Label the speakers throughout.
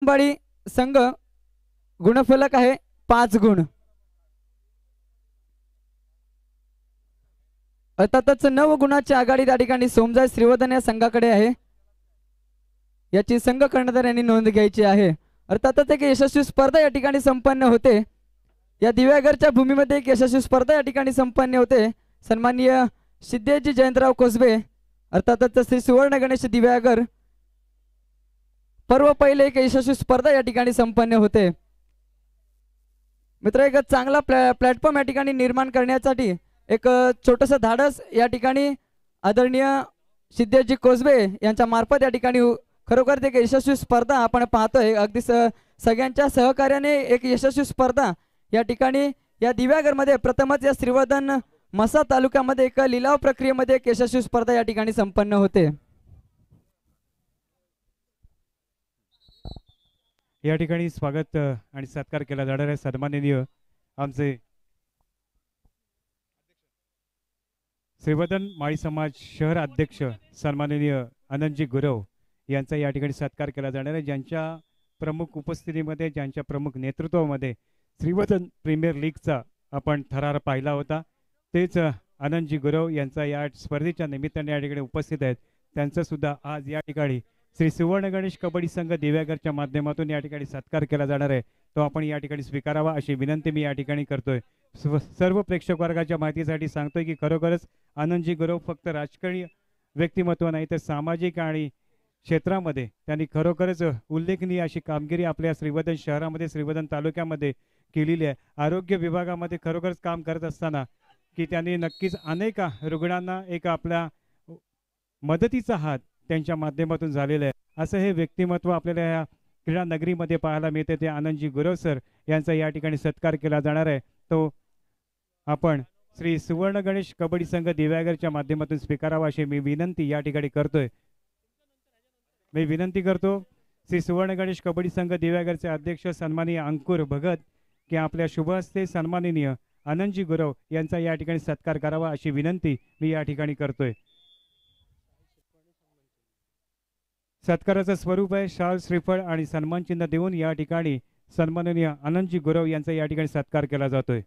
Speaker 1: बाडी संघ गुणफलक आहे 5 गुण. अर्थातच 9 गुणाची आघाडी त्या ठिकाणी सोमजाई श्रीवर्धन या संघाकडे आहे. याची संघ कर्णधार यांनी नोंद घ्यायची आहे. अर्थातच एक यशस्वी स्पर्धा या ठिकाणी संपन्न होते. या दिव्यागरच्या भूमीमध्ये एक यशस्वी स्पर्धा या ठिकाणी संपन्न होते. सन्माननीय सिद्धेशजी जयंतराव कोसबे अर्थातच श्री सुवर्ण गणेश दिव्यागर पर्व पहिले एक यशस्वी स्पर्धा या ठिकाणी संपन्न होते. मित्र एक चांगला प्लॅटफॉर्म या ठिकाणी निर्माण करण्यासाठी एक छोटंसं धाडस या ठिकाणी आदरणीय सिद्धेशजी कोसबे यांच्या मार्फत या ठिकाणी खरोखर एक यशस्वी स्पर्धा आपण पाहतोय. अगदी सगळ्यांच्या सहकार्याने एक यशस्वी स्पर्धा या ठिकाणी या दिव्यागरमध्ये प्रथमच या श्रीवर्धन म्हसा तालुक्यामध्ये एक लिलाव प्रक्रियेमध्ये एक यशस्वी स्पर्धा या ठिकाणी संपन्न होते.
Speaker 2: या ठिकाणी स्वागत आणि सत्कार केला जाणार आहे. सन्माननीय आमचे श्रीवर्धन माळी समाज शहर अध्यक्ष सन्माननीय आनंदजी गुरव यांचा या ठिकाणी सत्कार केला जाणार आहे. ज्यांच्या प्रमुख उपस्थितीमध्ये ज्यांच्या प्रमुख नेतृत्वामध्ये श्रीवर्धन प्रीमियर लीगचा आपण थरार पाहिला होता तेच आनंदजी गुरव यांचा या स्पर्धेच्या निमित्ताने या ठिकाणी उपस्थित आहेत. त्यांचा सुद्धा आज या ठिकाणी श्री सुवर्ण गणेश कबड्डी संघ दिव्यागरच्या माध्यमातून या ठिकाणी सत्कार केला जाणार आहे. तो आपण या ठिकाणी स्वीकारावा अशी विनंती मी या ठिकाणी करतोय. सर्व प्रेक्षक वर्गाच्या माहितीसाठी सांगतोय की खरोखरच आनंदजी गुरव फक्त राजकीय व्यक्तिमत्व नाही तर सामाजिक आणि क्षेत्रामध्ये त्यांनी खरोखरच उल्लेखनीय अशी कामगिरी आपल्या श्रीवर्धन शहरामध्ये श्रीवर्धन तालुक्यामध्ये केलेली आहे. आरोग्य विभागामध्ये खरोखरच काम करत असताना की त्यांनी नक्कीच अनेक रुग्णांना एक आपल्या मदतीचा हात त्यांच्या माध्यमातून झालेलं आहे. असं हे व्यक्तिमत्व आपल्याला या क्रीडा नगरीमध्ये पाहायला मिळते. ते आनंदजी गुरव सर यांचा या ठिकाणी सत्कार केला जाणार आहे. तो आपण श्री सुवर्ण गणेश कबड्डी संघ दिव्यागरच्या माध्यमातून स्वीकारावा अशी मी विनंती या ठिकाणी करतोय. मी विनंती करतो श्री सुवर्ण गणेश कबड्डी संघ दिव्यागरचे अध्यक्ष सन्माननीय अंकुर भगत की आपल्या शुभ हस्ते सन्माननीय आनंदजी गुरव यांचा या ठिकाणी सत्कार करावा अशी विनंती मी या ठिकाणी करतोय. सत्काराचं स्वरूप आहे शाल श्रीफळ आणि सन्मान चिन्ह देऊन या ठिकाणी सन्माननीय आनंदजी गुरव यांचा या ठिकाणी सत्कार केला जातोय.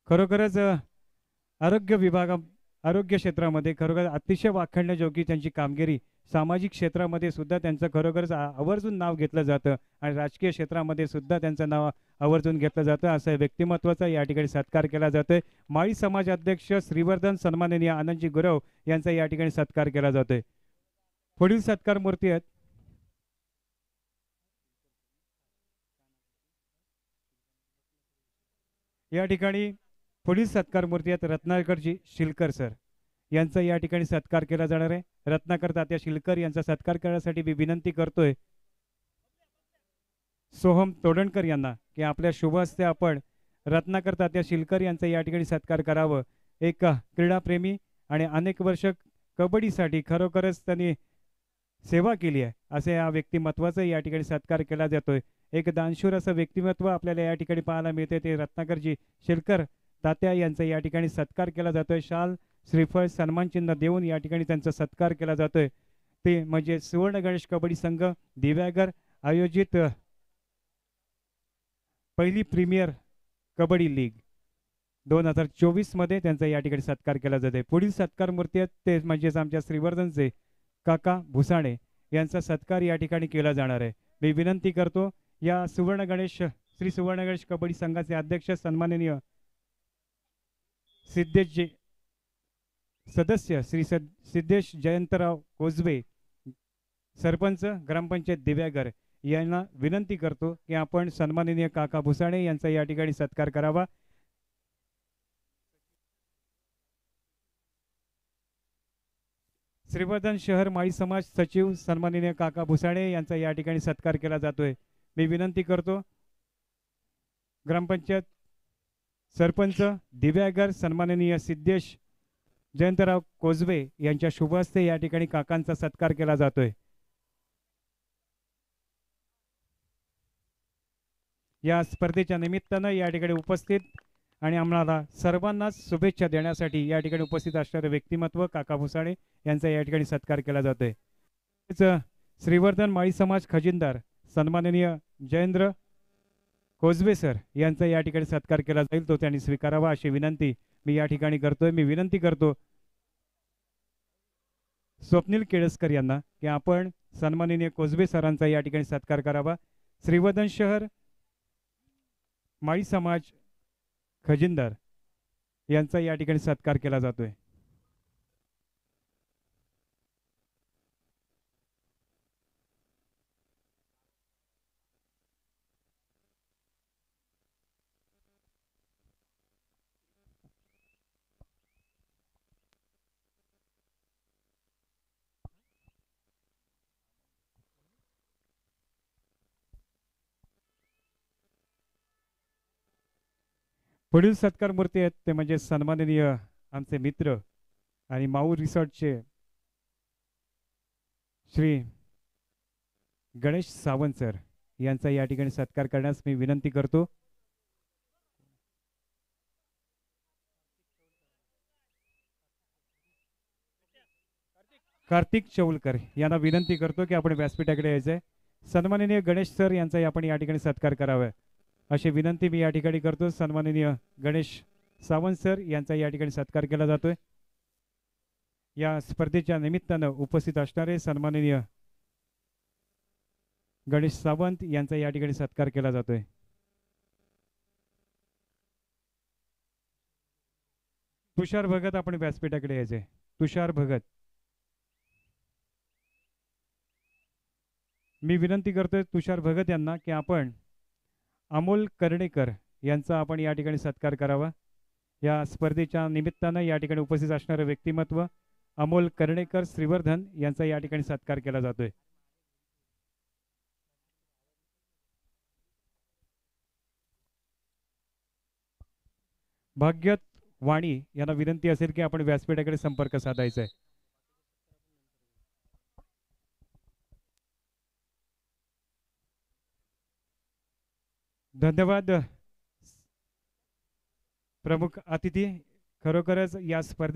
Speaker 2: खरोखरच आरोग्य क्षेत्रामध्ये खरोखर अतिशय वाखाणण्याजोगी त्यांची कामगिरी, सामाजिक क्षेत्रामध्ये सुद्धा त्यांचं खरोखरच आवर्जून नाव घेतलं जातं आणि राजकीय क्षेत्रामध्ये सुद्धा त्यांचं नाव आवर्जून घेतलं जातं. असं व्यक्तिमत्वाचा या ठिकाणी सत्कार केला जातोय. माळी समाज अध्यक्ष श्रीवर्धन सन्माननीय आनंदजी गुरव यांचा या ठिकाणी सत्कार केला जातोय. पुढील सत्कार मूर्ती आहेत या ठिकाणी पुढील सत्कार मूर्ती आहेत रत्नाकरजी शिलकर सर यांचा या ठिकाणी सत्कार केला जाणार आहे. रत्नाकर तात्या शिलकर यांचा सत्कार करण्यासाठी मी विनंती करतोय सोहम तोडणकर यांना की आपल्या शुभ हस्ते आपण रत्नाकर तात्या शिलकर यांचा या ठिकाणी सत्कार करावं. एक क्रीडाप्रेमी आणि अनेक वर्ष कबड्डीसाठी खरोखरच त्यांनी सेवा केली आहे असे या व्यक्तिमत्वाचा या ठिकाणी सत्कार केला जातोय. एक दानशूर असं व्यक्तिमत्व आपल्याला या ठिकाणी पाहायला मिळते. ते रत्नाकरजी शिलकर तात्या यांचा या ठिकाणी सत्कार केला जातोय. शाल श्रीफळ सन्मान चिन्ह देऊन या ठिकाणी त्यांचा सत्कार केला जातोय. ते म्हणजे सुवर्ण गणेश कबड्डी संघ दिव्यागर आयोजित पहिली प्रीमियर कबड्डी लीग 2024 मध्ये त्यांचा या ठिकाणी सत्कार केला जातोय. पुढील सत्कार मूर्ती आहेत ते म्हणजेच आमच्या श्रीवर्धनचे काका भुसाणे यांचा सत्कार या ठिकाणी केला जाणार आहे. मी विनंती करतो या श्री सुवर्ण गणेश कबड्डी संघाचे अध्यक्ष सन्माननीय सिद्धेशजी सदस्य श्री सिद्धेश जयंतराव कोसबे सरपंच ग्रामपंचायत दिव्यागर यांना विनंती करतो की आपण सन्माननीय काका भुसाणे यांचा या ठिकाणी सत्कार करावा. श्रीवर्धन शहर माळी समाज सचिव सन्माननीय काका भुसाणे यांचा या ठिकाणी सत्कार केला जातोय. मी विनंती करतो ग्रामपंचायत सरपंच दिव्यागर सन्माननीय सिद्धेश जयंतराव कोसबे यांच्या शुभ हस्ते या ठिकाणी काकांचा सत्कार केला जातोय. या स्पर्धेच्या निमित्तानं या ठिकाणी उपस्थित आणि आम्हाला सर्वांनाच शुभेच्छा देण्यासाठी या ठिकाणी उपस्थित असणारे व्यक्तिमत्व काका भुसाळे यांचा या ठिकाणी सत्कार केला जातोय. श्रीवर्धन माळी समाज खजिनदार सन्माननीय जयेंद्र कोजबे सर यांचा या ठिकाणी सत्कार केला जाईल, तो त्यांनी स्वीकारावा अशी विनंती मी या ठिकाणी करतोय. मी विनंती करतो स्वप्नील केळसकर यांना की आपण सन्माननीय कोजबे सरांचा या ठिकाणी सत्कार करावा. श्रीवर्धन शहर माळी समाज खजिनदार यांचा या ठिकाणी सत्कार केला जातोय. पुढील सत्कार मूर्ती आहेत ते म्हणजे सन्माननीय आमचे मित्र आणि माऊ रिसॉर्टचे श्री गणेश सावंत सर यांचा या ठिकाणी सत्कार करण्यास मी विनंती करतो. कार्तिक चौलकर यांना विनंती करतो की आपण व्यासपीठाकडे यायचंय. सन्माननीय गणेश सर यांचाही आपण या ठिकाणी सत्कार करावा अशी विनंती मी या ठिकाणी करतो. सन्माननीय गणेश सावंत सर यांचा या ठिकाणी सत्कार केला जातोय. या स्पर्धेच्या निमित्तानं उपस्थित असणारे सन्माननीय गणेश सावंत यांचा या ठिकाणी सत्कार केला जातोय. तुषार भगत आपण व्यासपीठाकडे यायचंय. तुषार भगत मी विनंती करतोय तुषार भगत यांना की आपण अमोल कर्णेकर यांचा आपण या ठिकाणी सत्कार करावा. या स्पर्धेच्या निमित्तानं या ठिकाणी उपस्थित असणारे व्यक्तिमत्व अमोल कर्णेकर श्रीवर्धन यांचा या ठिकाणी सत्कार केला जातोय. भाग्यत वाणी यांना विनंती असेल की आपण व्यासपीठाकडे संपर्क साधायचा आहे. धन्यवाद प्रमुख अतिथी. खरोखरच या स्पर्धे